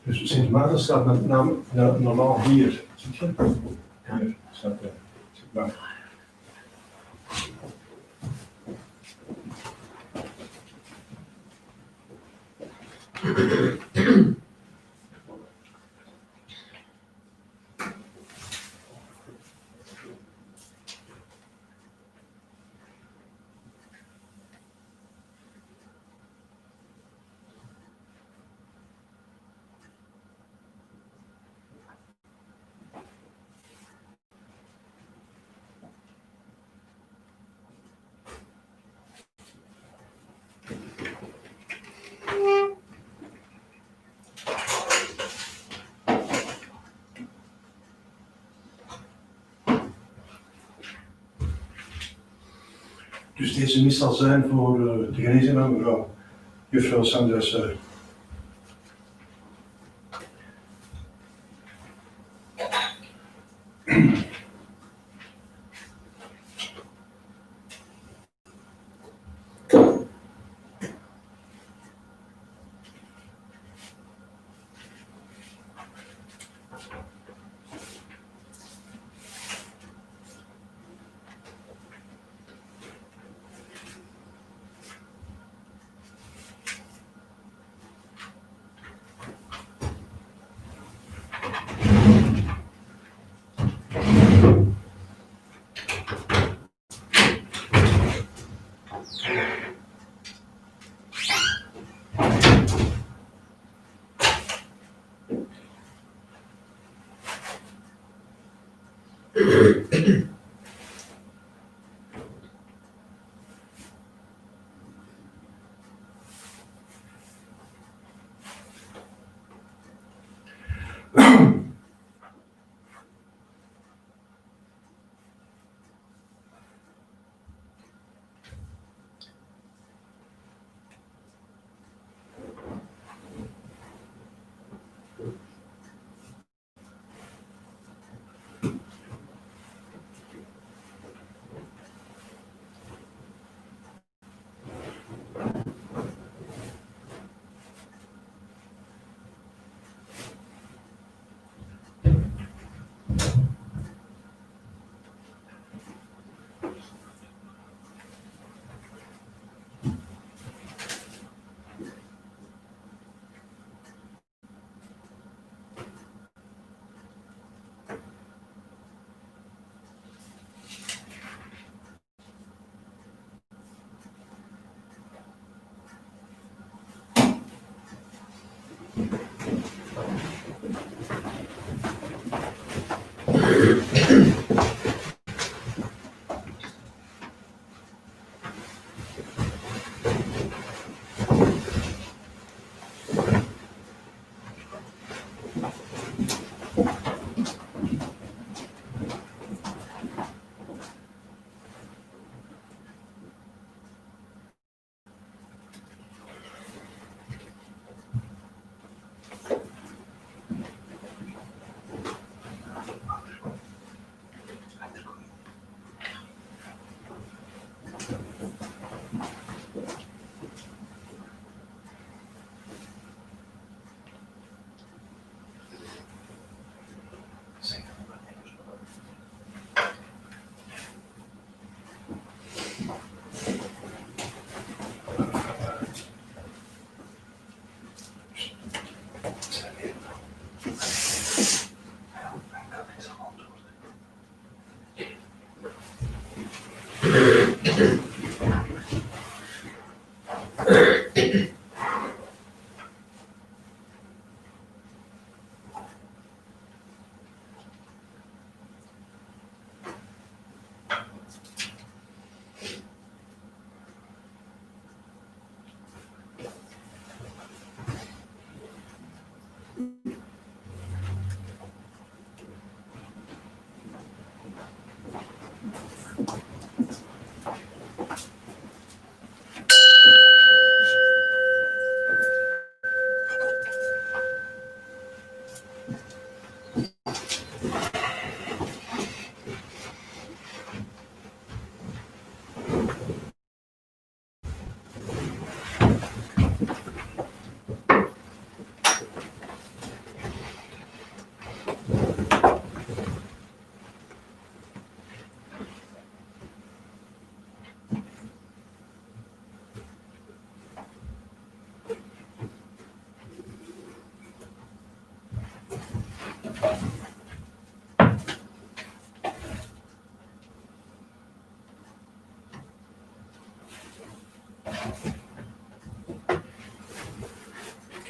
Dus Sint Maarten staat met naam normaal hier. Zie je? Hier staat Sint Maarten. Dus deze mis zal zijn voor de genezing van mevrouw juffrouw Sandra's.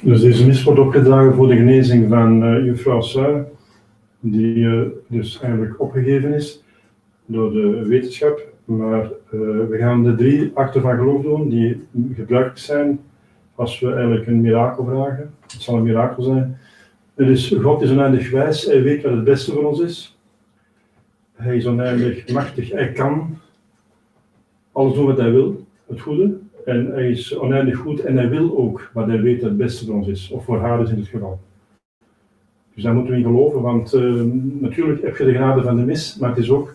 Dus deze mis wordt opgedragen voor de genezing van juffrouw Suij, die dus eigenlijk opgegeven is door de wetenschap. Maar we gaan de 3 acten van geloof doen die gebruikelijk zijn als we eigenlijk een mirakel vragen. Het zal een mirakel zijn. Dus God is oneindig wijs, hij weet wat het beste voor ons is. Hij is oneindig machtig, hij kan alles doen wat hij wil, het goede. En hij is oneindig goed en hij wil ook wat hij weet dat het beste voor ons is, of voor haar is in het geval. Dus daar moeten we in geloven, want natuurlijk heb je de genade van de mis, maar het is ook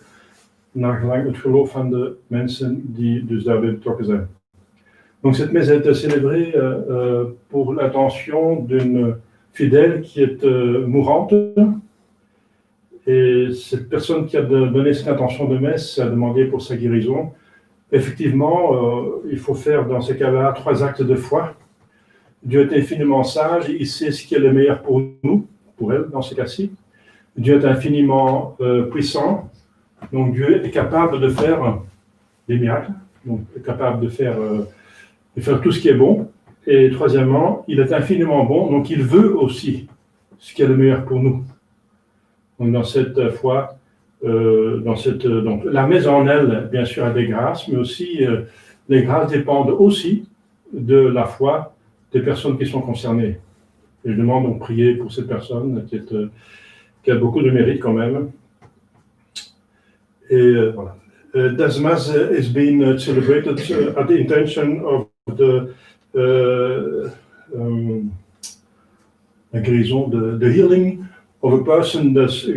naar gelang het geloof van de mensen die dus daarbij betrokken zijn. Donc cette messe a été célébrée pour l'intention d'une fidèle qui est mourante. Et cette personne qui a donné cette intention de messe a demandé pour sa guérison. Effectivement, il faut faire dans ces cas-là 3 actes de foi. Dieu est infiniment sage, il sait ce qui est le meilleur pour nous, pour elle dans ce cas-ci. Dieu est infiniment puissant, donc Dieu est capable de faire des miracles, donc est capable de faire tout ce qui est bon. Et troisièmement, il est infiniment bon, donc il veut aussi ce qui est le meilleur pour nous. Donc dans cette foi, donc la maison en elle, bien sûr, a des grâces, mais aussi les grâces dépendent aussi de la foi des personnes qui sont concernées. Et je demande donc prier pour cette personne qui a beaucoup de mérite quand même. Et voilà. This mass is being celebrated at the intention of the la guérison, the healing of a person that's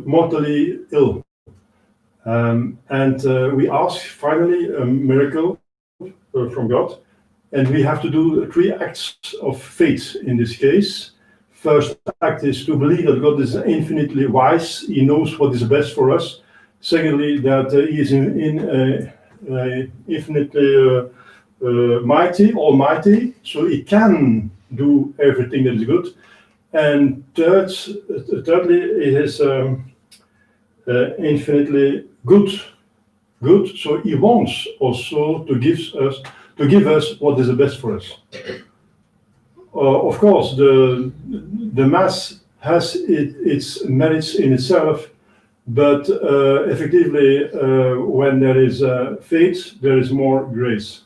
mortally ill. And we ask finally a miracle from God, and we have to do 3 acts of faith in this case. First act is to believe that God is infinitely wise, He knows what is best for us. Secondly, that He is infinitely mighty, almighty, so He can do everything that is good. And thirdly, He is infinitely good, so He wants also to give us what is the best for us. Of course, the Mass has its merits in itself, but effectively, when there is faith, there is more grace.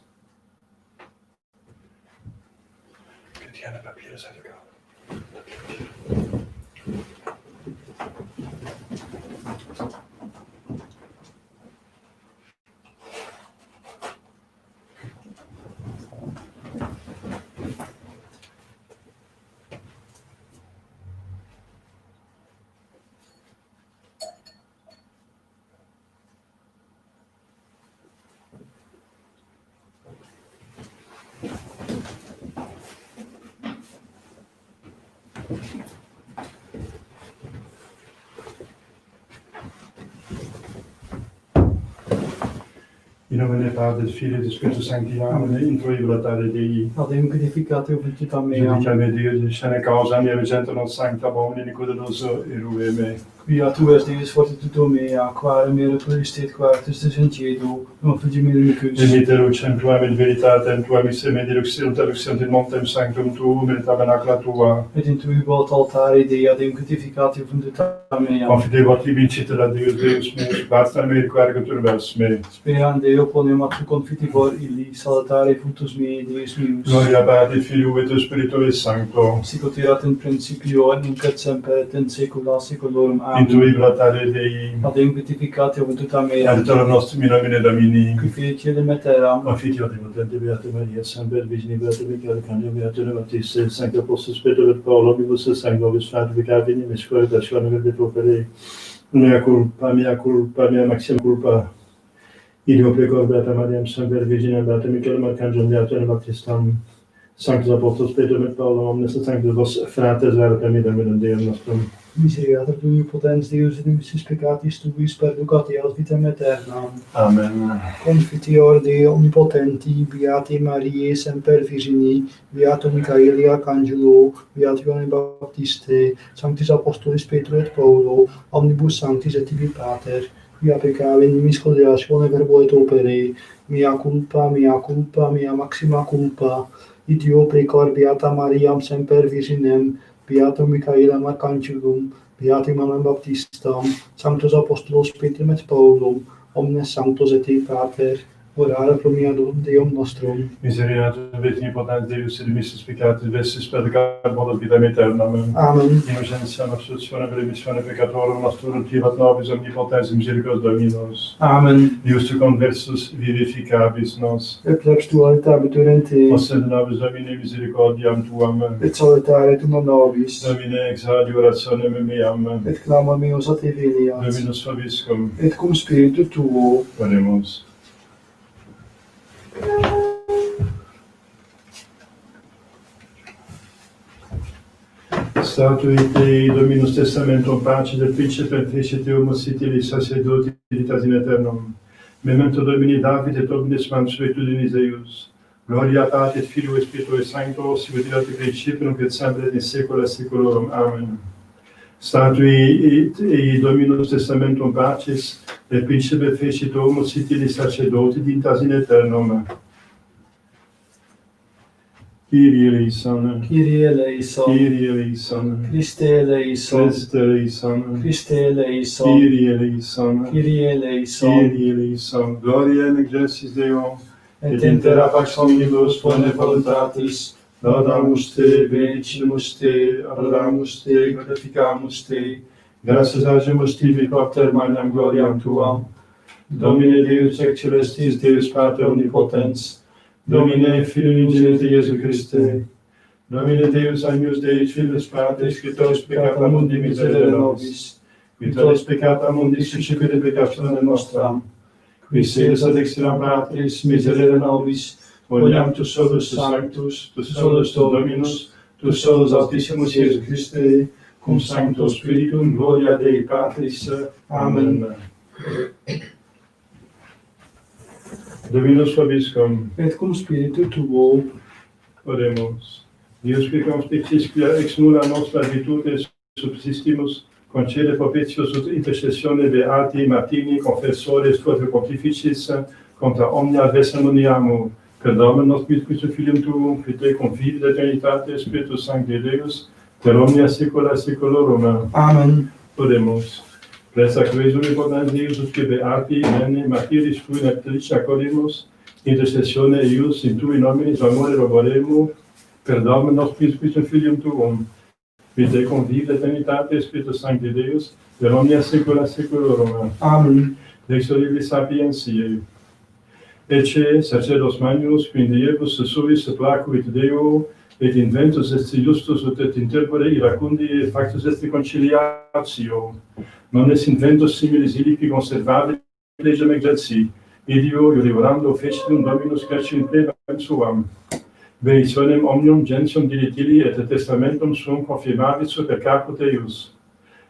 In nomine Patris, Filii et Spiritus Sancti, Amen. Intro Ibelatare Dei. Adem glorificate vobiscita mea. Judiciame Deus, sine causa mea vigente non sancta bomini iniquitatis erue me. Quia tu es Deus fortitudo mea, quare mea plurisitet quartus de sentiedo, non fugimir unicus. Venite lucem tuam et veritatem tuam isse me diluxiunt in montem sanctum tuum et tabernacla tua. Et in tui volt altare Dei adem glorificate vobisita mea. Confidebot vincite la Deus meus, basta me quergetur vers me. Speran Deo ponem atu confitibor illi, salutare fructus mei Deus meus. Gloria Patri, Filio et Spiritui Sancto. Sic ut erat in principio, et nunc et semper, et in saecula saeculorum. Amen. Intro Ibelatare Dei. Adem glorificate vobisita mea. Adiutorium nostrum in nomine Domini. Qui fiat celum et terram. Confitio de potente Beata Maria, Semper Virgine Beata Michael, Candio Beata Matisse, Sancta Apostolus Petro et Paolo, omnibus sanctoris sanctificati nimis correlatione verbet opere. Mea culpa, mea maxima culpa. Ideo precor Beata Maria, Semper Virgine Beata Michael, Arcangelo Beata Baptistam, Sanctus Apostolus Petro et Paolo, omnes sanctus fratres verba midem Deum nostrum. Misericorde tui potens Deus et nemissis peccatis tuis perducat eos vitam aeternam. Amen. Confiteor Dei omnipotenti, Beate Mariae semper Virgini, Beato Michaeli Arcangelo, Beato Ioanne Baptiste, Sanctis Apostolis Petro et Paulo, omnibus sanctis et tibi pater, quia peccavit nimis codiatione verbo et opere, mea culpa, mea maxima culpa. Ideo precor beata Mariam semper virginem, beatum Michaelem archangelum, beatum Ioannem Baptistam, sanctos apostolos Petrum et Paulum, omnes sanctos et te pater, orare pro mea Deum nostrum. Misereatus omnipotens Deus et missus peccatis vestis peccator modus vitam aeternam. Amen. Innocentiam absolutione per remissione peccatorum nostrum privat nobis omnipotens misericordias Dominus. Amen. Deus tu conversus vivificabis nos. Et plebs tua habitabitur in te, Possed nobis Domine misericordiam tuam. et salutare tu nobis, Domine exaudi orationem meam. et clamor meus a te veniat, Dominus vobiscum. et cum spiritu tuo. Oremus. Statuit Dei Dominus testamentum pace del Principe fecit eomus sitilis sacerdoti ditas in aeternum. Memento Domini David et omnes mansuetudinis Eius. Gloria Patri et Filio et Spiritui Sancto, sicut erat in principio nunc et semper et in saecula saeculorum. Amen. Statuit Dei Dominus testamentum pacis del Principe fecit eomus sitilis sacerdoti ditas in aeternum. Kyrie eleison. Kyrie eleison, Kyrie eleison. Christe eleison, Christe eleison. Christe eleison, Kyrie eleison. Kyrie eleison, Kyrie eleison. Gloria in excelsis Deo, et intera pax omnibus bone voluntatis, laudamus te, benedicimus te, adoramus te, glorificamus te, gratias agimus tibi propter magnam gloriam tuam. Domine Deus ex celestis, Deus Pater omnipotens, Domine Filii unigenitus Iesu Christe, Domine Deus agnus Dei Filius Patris, qui tollis peccata mundi miserere nobis, qui tollis peccata mundi suscipere peccatione nostram, qui sedis ad extrema Patris, miserere nobis, vogliam tu solus sanctus, tu solus tu Dominus, tu solus Altissimus Iesu Christe, cum Sancto Spiritum, gloria Dei Patris. Amen. Dominus vobiscum. et cum spiritu tuo. Oremus. Deus qui conspicis quia ex nulla nostra virtute subsistimus, concede propitius ut intercessione beati Martini, confessores tuae pontificis, contra omnia adversariamu, per Dominum nos Christus Filium tuum, qui te confides aeternitate Spiritus Sancti Deus, per omnia saecula saeculorum. Amen. Oremus. Presa Quesum impotens Deus, ut que beati mene martiris tui neptelicia colimus, intercessione eius in tui nominis amore roboremu, per Dominum nos Christus Filium tuum, qui te convive aeternitate Spiritus Sancti Deus, per omnia saecula saeculorum. Amen. Lex oribus sapientiae. Ecce sacerdos magnus, qui in diebus suis placuit Deo, et inventus est justus ut et in tempore iracundi et factus est reconciliatio. Non est inventus similis illi qui conservabit legem exerci. Idio iudivorando fecitum Dominus crescit in plebam suam. Benedictionem omnium gentium dilicili et testamentum suum confirmavit super caput eius.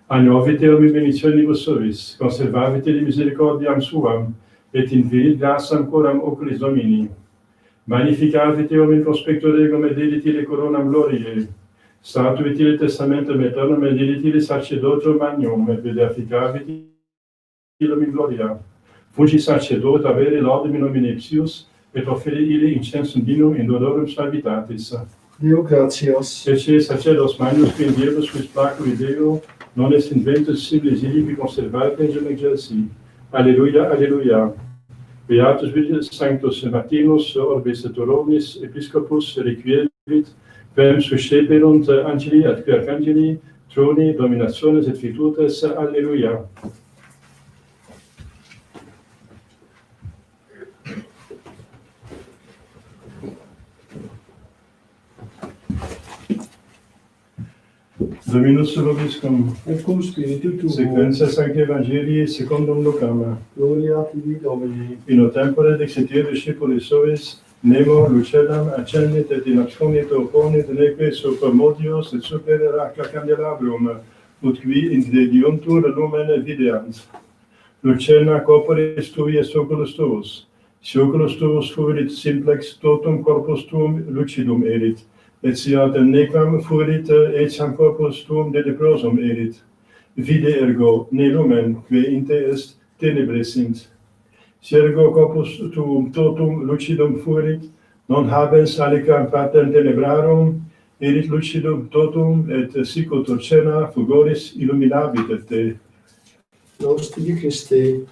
Agnovite omni benedictionibus suis, conservavite di misericordiam suam, et inviit graciam coram oculis Domini. Magnificavite omni prospecto regum et deditile coronam gloriae. Statuitile testamentum aeternum et deditile sacerdotium magnum, et beatificavit illum in gloria. Fungi sacerdot avere laudem in nomine ipsius, et offeri illi incensum dinum in odorum salvitatis. Deo gratias. Ecce sacerdos magnus qui in diebus quis placuit Deo, non est inventus similis illi qui conservavit legem exerci. Alleluia, alleluia. Beatus Virgis Sanctus Martinus, orbis et Oronis, Episcopus, requievit, quem susceperunt angeli ad qui arcangeli, troni, dominationes et virtutes. Alleluia. Dominus vobiscum. Et cum spiritu tuo. Sequentia Sancti Evangelii secundum Lucam. Gloria tibi Domini. In tempore dexitiae discipulis suis, nemo lucidam accendit et in absconit oponit neque super modius et super eracla candelabrum, ut qui ingrediuntur lumen videant. Lucena corporis tui est oculus tuus. Si oculus tuus fuerit simplex, totum corpus tuum lucidum erit, et si ad nequam fuerit etiam corpus tuum de leprosum erit. Vide ergo, ne lumen, que in te est, tenebres sint. Si ergo corpus tuum totum lucidum fuerit, non habens alicam patem tenebrarum, erit lucidum totum, et sic ut urcena fugoris illuminabit et te. Nos tibi Christe.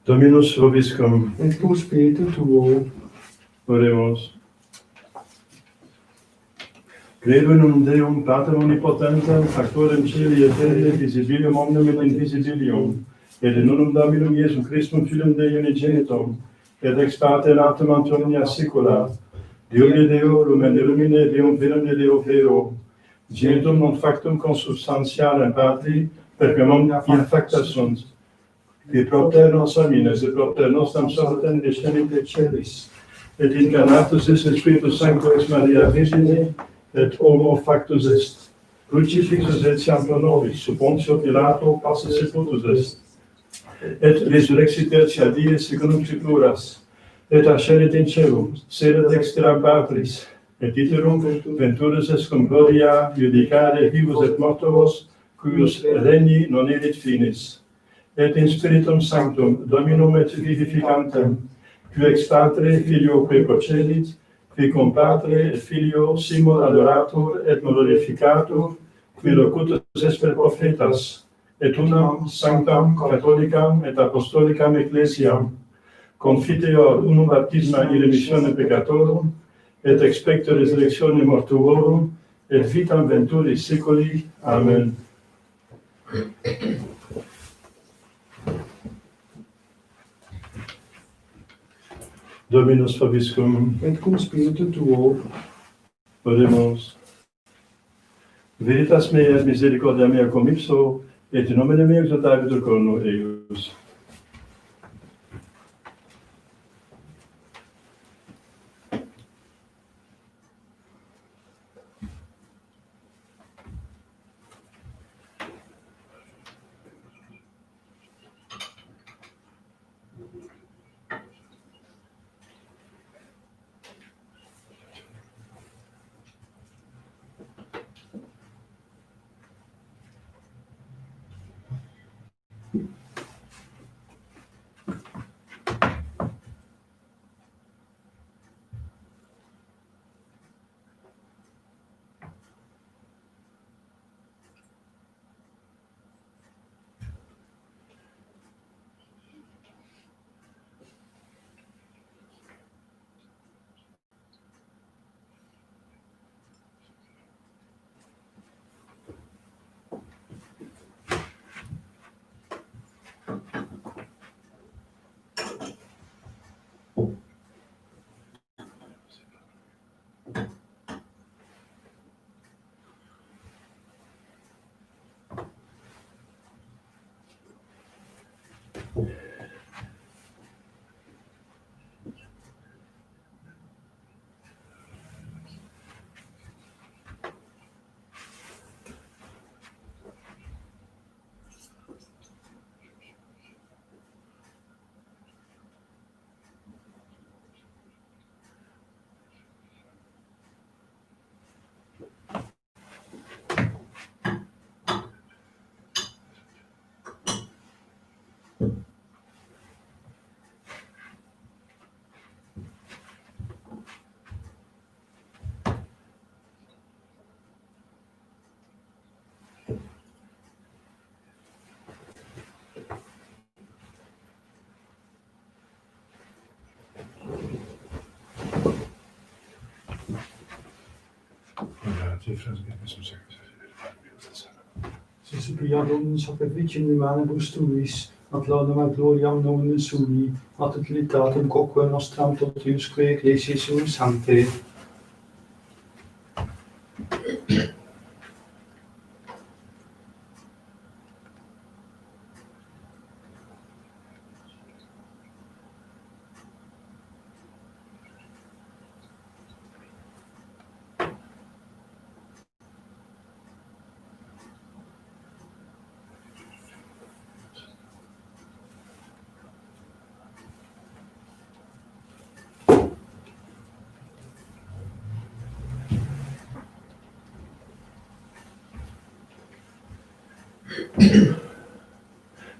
Dominus vobiscum. Et cum spiritu tuo. Oremus. Credo in un Deum, Pater omnipotentem, factorem celi et terrae, visibilium omnium et invisibilium, et in unum Dominum Iesum Christum, Filium Dei unigenitum, et ex Pater natum ante omnia saecula, Deum de Deo, lumen de lumine, Deum verum de Deo vero, genitum non factum consubstantialem Patri, perquam omnia facta sunt, qui propter nos homines, et propter nostram sortem descendit de celis, et incarnatus est Spiritus Sanctus ex Maria Virgine, et homo factus est. Crucifixus et pro nobis, sub Pontio Pilato, passus sepultus est. Et resurrexit tertia die secundum scripturas, et ascendit in caelum, sede dexteram Patris, et iterum venturus est cum gloria judicare vivos et mortuos, cuius regni non erit finis. Et in Spiritum Sanctum, Dominum et vivificantem, qui ex Patre Filio procedit, qui cum Patre et Filio simul adoratur et glorificatur, qui locutus est per prophetas, et unam sanctam catholicam et apostolicam ecclesiam, confiteor unum baptisma in remissione peccatorum, et expecto resurrectione mortuorum, et vitam venturis seculi. Amen. Dominus vobiscum. Et cum spiritu tuo. Oremus. Veritas mea et misericordia mea cum ipso, et in nomine meo exaltabitur cornu eius. Se suppliatum sacrificium manibus tuis, at laudam gloriam nomine sui, at utilitatem quoque nostram totiusque ecclesiae sum sancte.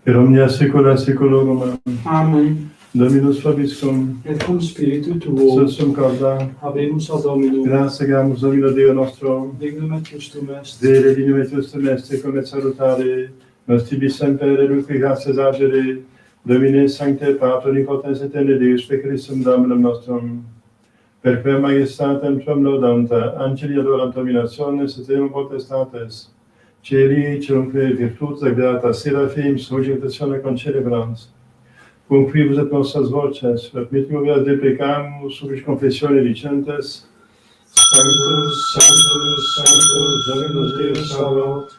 Per omnia saecula saeculorum. Amen. Dominus vobiscum. Et cum spiritu tuo. Sursum corda. Habemus ad Dominum. Gratia gamus Domino Deo nostro. Dignum et justum est. Vere dignum et justum est, cum et salutare. Nos tibi semper reduque gratias agere. Domine sancte Pater omnipotens et eterne Deus per Christum Dominum nostrum. Per quem majestatem tuam laudanta, angeli adorant dominationes et eum potestates. Celi, celumque virtuts agreata serafim, suggetatione concelebrans. Cum quibus et nostras voces, et mittimus deprecamus, subis confessione dicentes, Sanctus, Sanctus, Sanctus, Dominus Deus Sabaoth,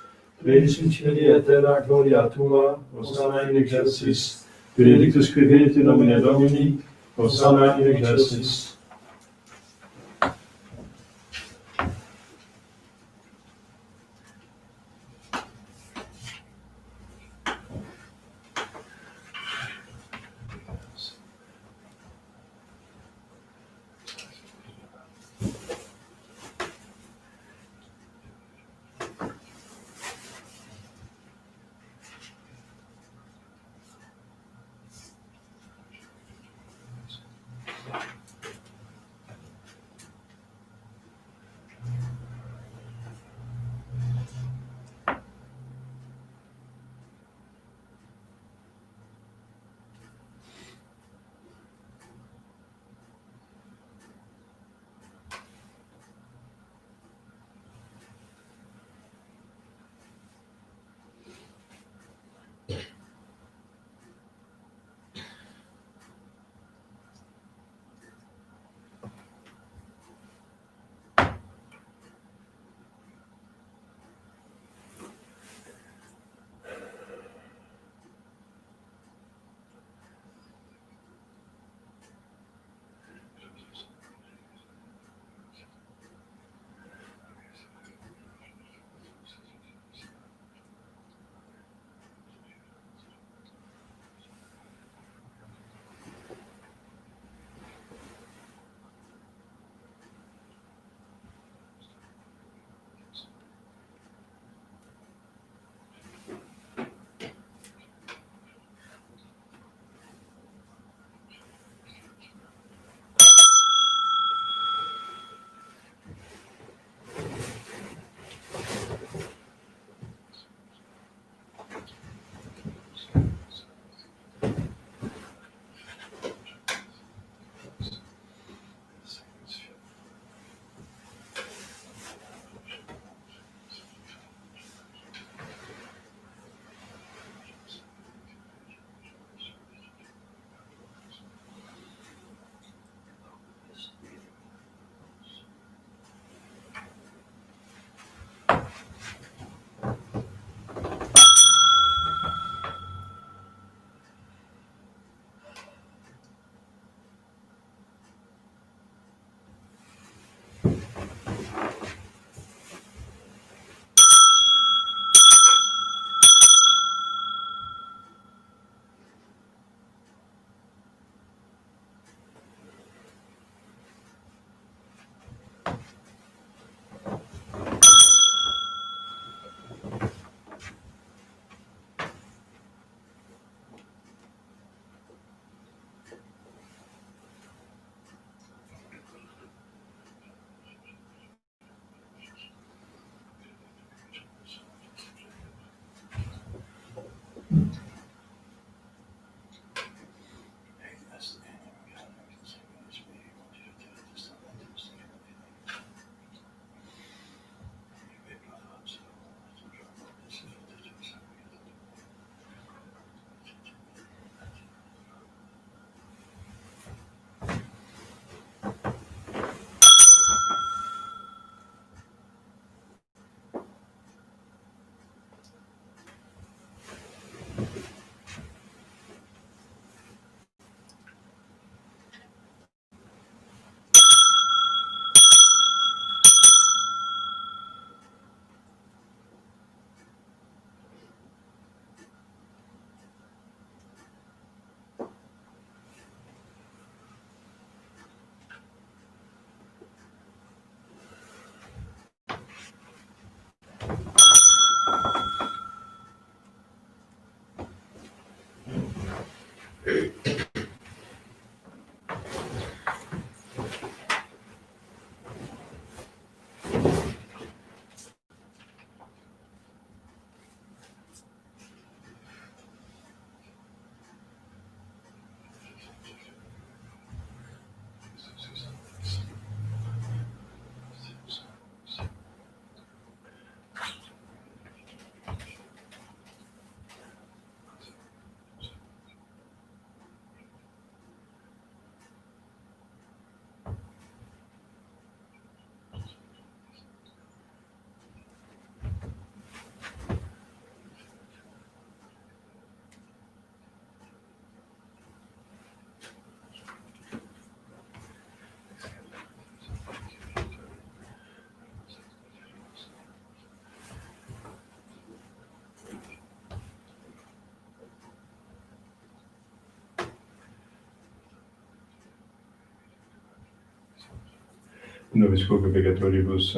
Regnus in cieli et terra, gloria tua, Hosanna in excelsis, benedictus qui venit in nomine Domini, Hosanna in excelsis. nobis quoque peccatoribus,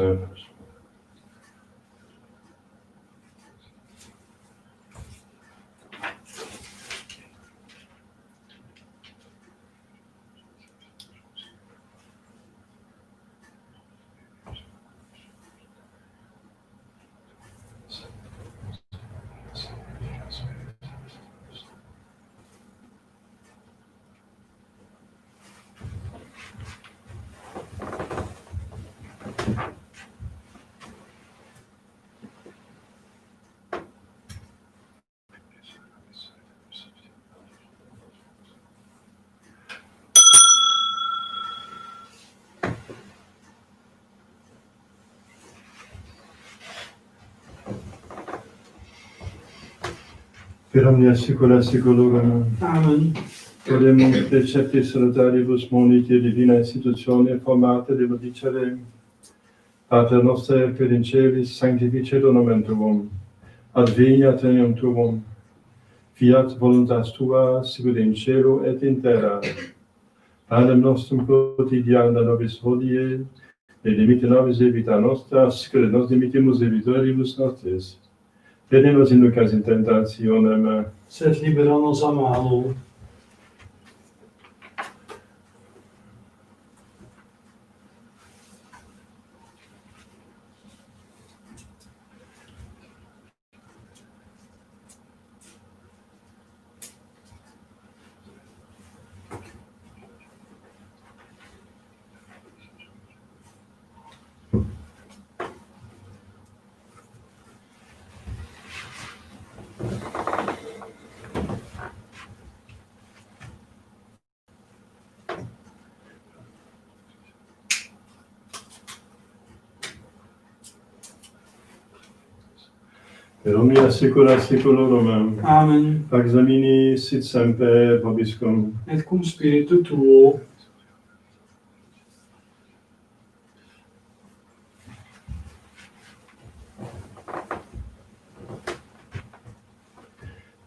per omnia saecula saeculorum. Amen. Oremus preceptis salutaribus monite divina institutione formate de dicere. Pater noster per in celis sanctificetur nomen tuum. Adveniat regnum tuum. Fiat voluntas tua sicut in cielo et in terra. Panem nostrum quotidianum da nobis hodie, et dimitte nobis debita nostra, sicut nos dimittimus debitoribus nostris. Et ne nos inducas in tentationem, Sed libera nos a malo. per omnia saecula saeculorum. Amen. Pax Domini sit semper vobiscum. Et cum spiritu tuo.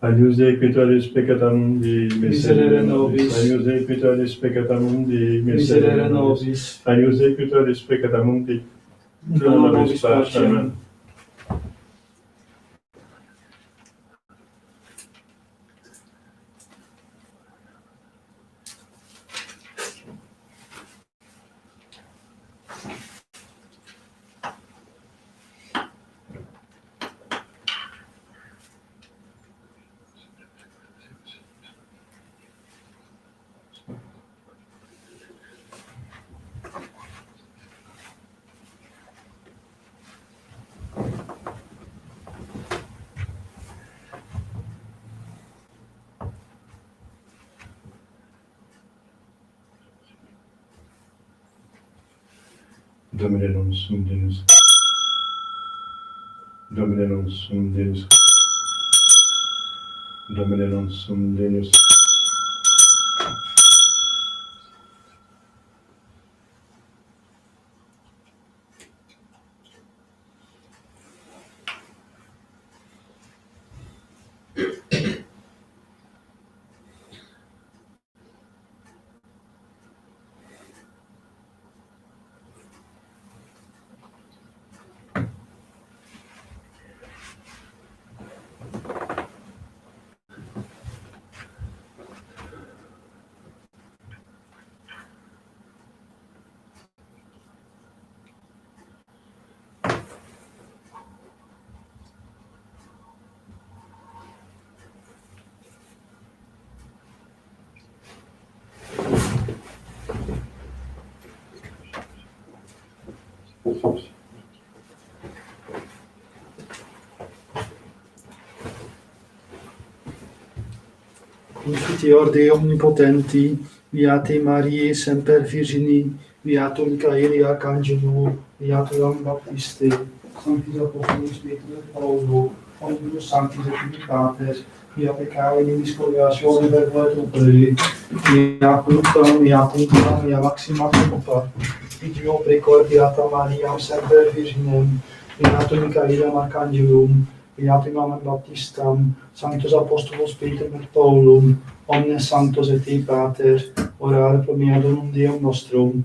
Agnus Dei qui tollis peccata mundi, Miserere nobis. Agnus Dei qui tollis peccata mundi, Miserere nobis. Agnus Dei qui tollis peccata mundi, Dona nobis pacem. Domine non sum Deus. Domine non sum Deus. Domine non sum Deus. Confiteor Dei omnipotenti, viate Mariae semper Virgini, viator Michaeli Arcangelo, viator Ioan Baptiste, Sanctis Apostolis Petrus et Paulo, omnibus sanctis et Trinitatis, via peccare nobis congregatione verbo et opere, via cructam, via punctam, via maxima culpa, Ideo precordiata Mariam semper Virginem, viator Michaeliam Arcangelum, viator Ioannem Baptistam, Sanctus Apostolos Petrus et Paulum, omnes sanctos et Dei Pater, orare pro mea donum Deum nostrum.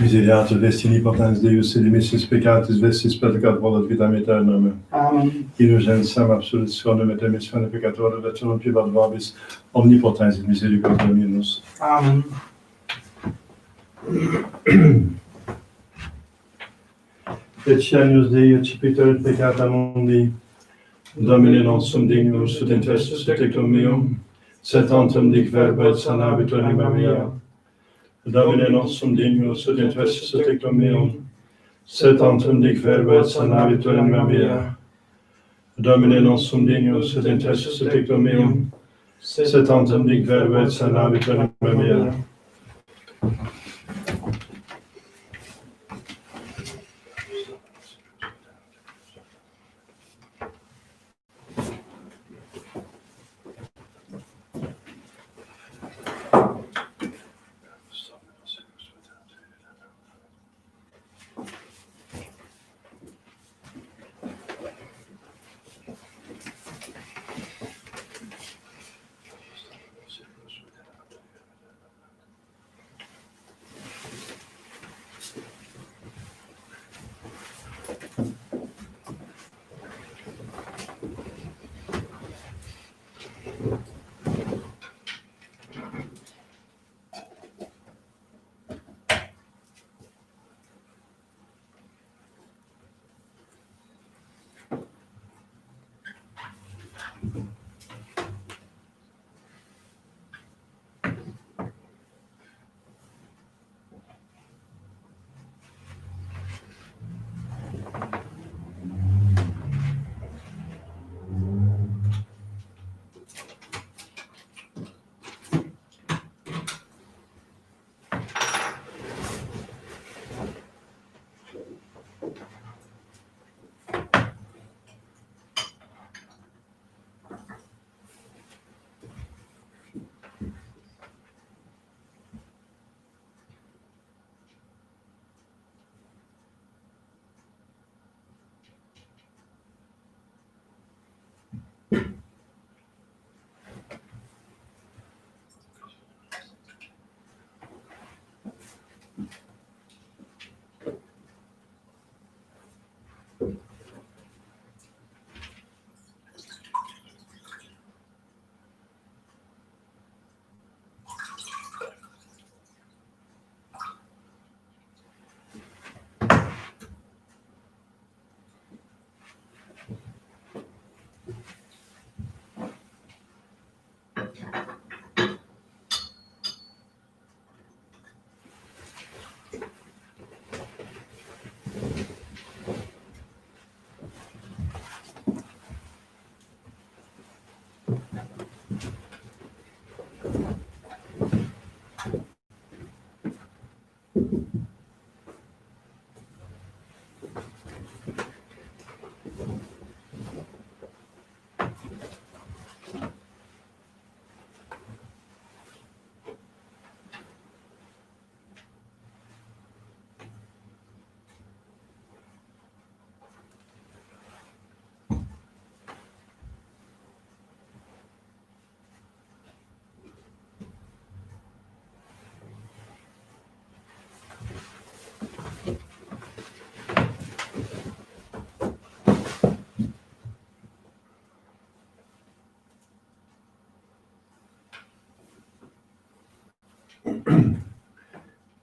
Miseriatur destini potens Deus, et dimissis peccatis vestis peccat volet vitam aeternam. Amen. Indulgentiam absolutionem et remissione peccatorum et salutibat vobis, omnipotens et misericordia minus. Amen. Et Cenius Dei accipitor et peccata mundi, Domine nostrum dignus ut intestus et tectum meum, sed tantum dic verba et sanabitur anima mea. Domine nostrum dignus ut intestus et tectum meum, sed tantum dic verba et sanabitur anima mea. Domine nostrum dignus ut intestus et tectum meum, sed tantum dic verba et sanabitur anima mea.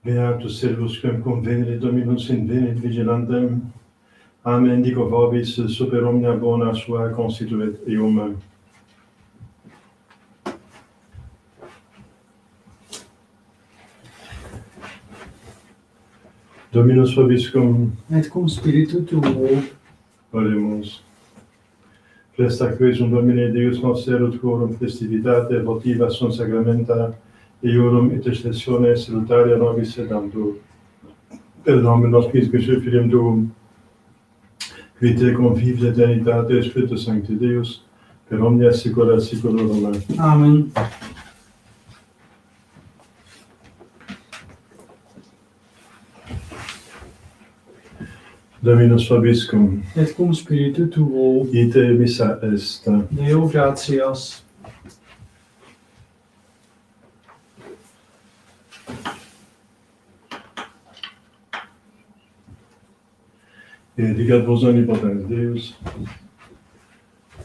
Beatus servusquem convenere Dominus invenit vigilantem. Amen. Dico vobis super omnia bona sua constituet eum. Dominus vobiscum. Et cum spiritu tuo. Oremus. Presta quesum Domine Deus noster ut quorum festivitate votiva sunt sacramenta eorum intercessione salutaria nobis sedamtur. Per nomen nostris Christi Filium tuum, qui te convives aeternitate Spiritus Sancti Deus, per omnia saecula saeculorum. Amen. Dominus vobiscum. Et cum spiritu tuo. Ite missa est. Deo gratias. Benedicat vos omnipotens Deus,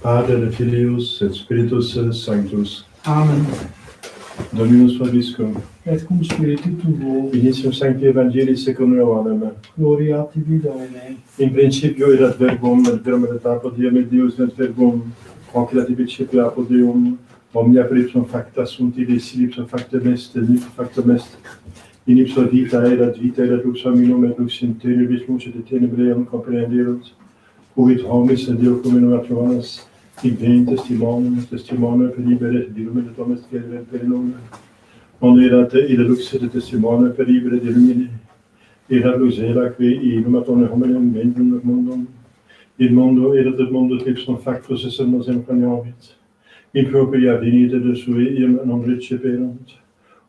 Pater et Filius et Spiritus Sanctus. Amen. Dominus vobiscum. Et cum spiritu tuo, Initium Sancti Evangelii secundum Ioannem. gloria tibi Domine. In principio erat verbum, et verbum erat apud Deum, et Deus et verbum, hoc erat in principio apud Deum, omnia per ipsum facta sunt iis, ipsum factum est, et ipsum factum est. In ipso vita, erat lux hominum, et lux in tenebris luce de tenebrae comprehenderunt, cuvit homis et Deo communumat Johannes, in vein testimonio per libere, et lumen et homes credere per nome. Non erat lux et testimonio per libere de lumine, erat lux qui illumat omne hominum ventum mundum. Il mondo erat et mundo ipsum factus esse nos impreniovit. In propria venite de sui iam non receperunt.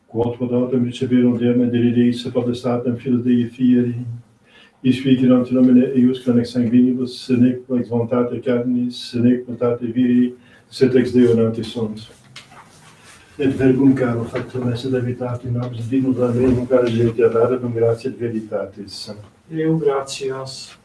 Quod podatum receperunt Deum et Deus potestatem Filii Dei fieri. Is vigilant nomine eius ex sanguinibus, nec ex voluntate carnis, nec voluntate viri, sed ex Deo nati sunt. Et verbum caro factum esse Davitatis nobis dignus amen, caro Dei adabam gratia et veritatis. Deo gratias.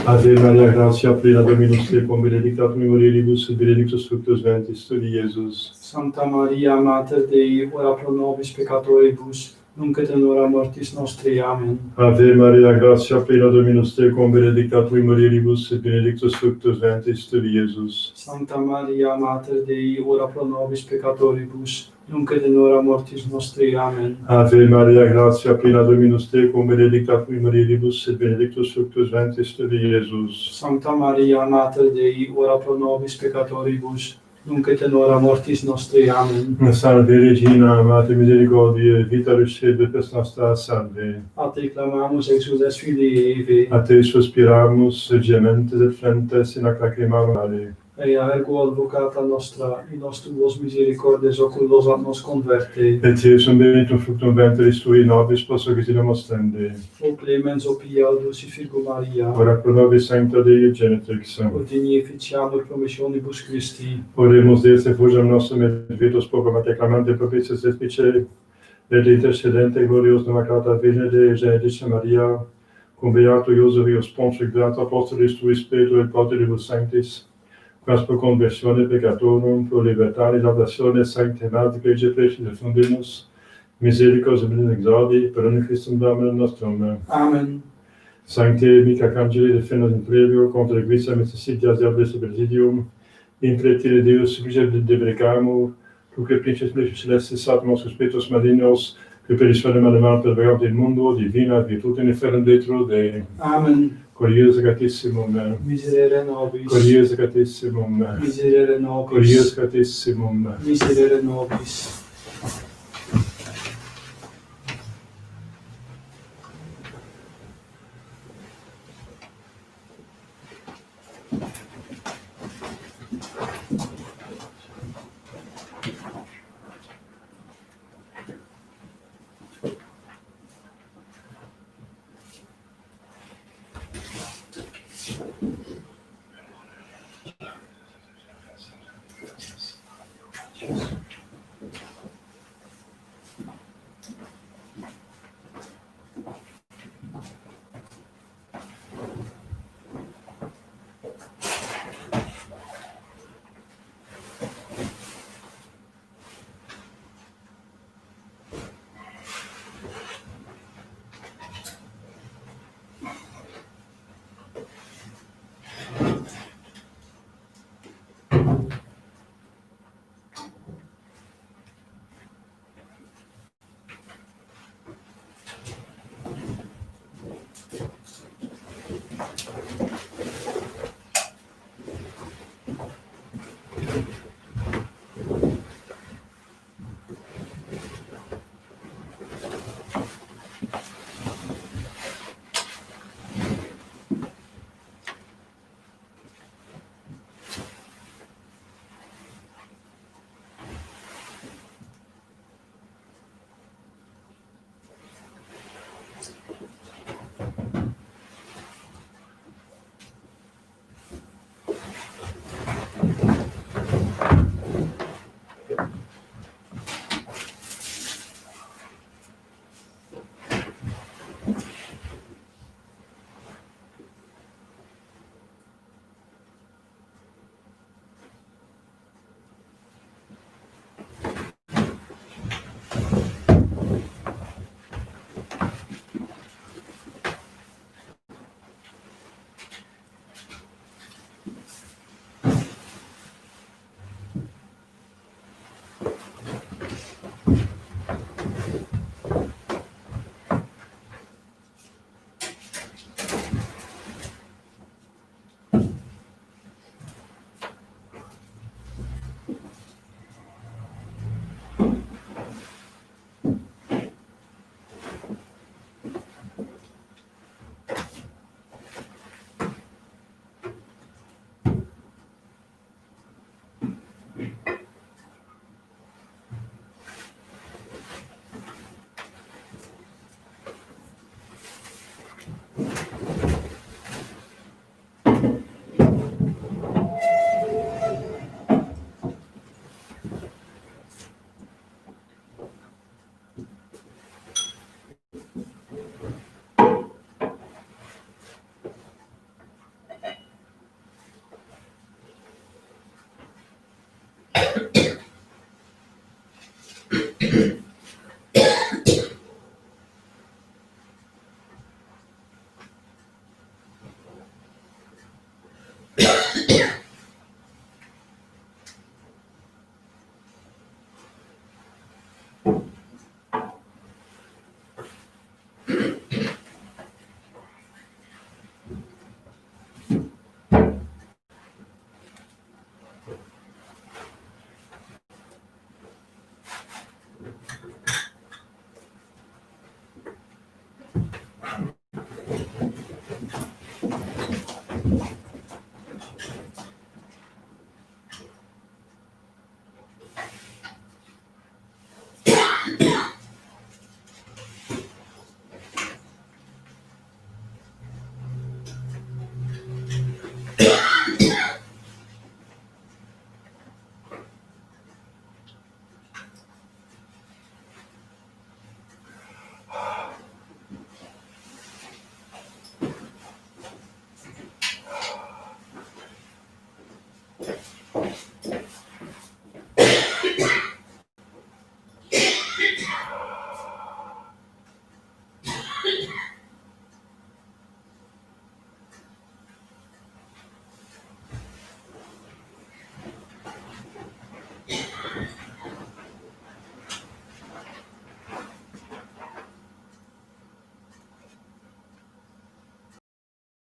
Ave Maria, gratia plena Dominus tecum, benedicta tu mulieribus, et benedictus fructus ventris tui, Iesus. Santa Maria, Mater Dei, ora pro nobis peccatoribus, nunc et in hora mortis nostri. Amen. Ave Maria, gratia plena Dominus tecum, benedicta tu mulieribus, et benedictus fructus ventris tui, Iesus. Santa Maria, Mater Dei, ora pro nobis peccatoribus, nunc et in hora mortis nostri. Amen. Ave Maria, gratia plena Dominus tecum, benedicta tu mulieribus, et benedictus fructus ventris tui, Iesus. Santa Maria, Mater Dei, ora pro nobis peccatoribus, nunc et in hora mortis nostri. Amen. Salve Regina, Mater misericordiae, vita lucide pes nostra, salve. A te clamamus, exudes Filii Eve, A te suspiramus, gementes et flentes in ac lacrimarum vale. ea ergo advocata nostra, in nos tuos misericordes oculos ad nos converte. Et Iesum benedictum fructum ventris tui, nobis post hoc ostende. O clemens, o pia, o dulcis Virgo Maria, Ora pro nobis sancta Dei Genetrix. ordini efficiamur promissionibus Christi. Oremus Deus effugiam nostrum et vitus populum et acclamante propitiis Respice, et intercedente glorios Immaculata Virgine Dei Genetrix Maria, cum beato Iosephus Pontius Beato Apostolis tui Spiritu et Pauperibus Sanctis, quas pro conversione peccatorum, pro libertatis ablazione sancte Mater Ecclesiae Preci defundimus, misericors et benedicti, per omni Christum Domine nostrum. Amen. Sancte mica Angeli defendas in previo, contra equissa necessitias diablis presidium, in pretire Deus supplice deprecamur, tuque princeps Plexus Celestis Satanos Spiritus Malignos, que per isfere malemal pervegant in mundo, divina virtute in inferno Dei. Amen. Curiosa Catissimum, Miserere nobis. Curiosa Catissimum, Miserere nobis. Curiosa Catissimum. Miserere nobis.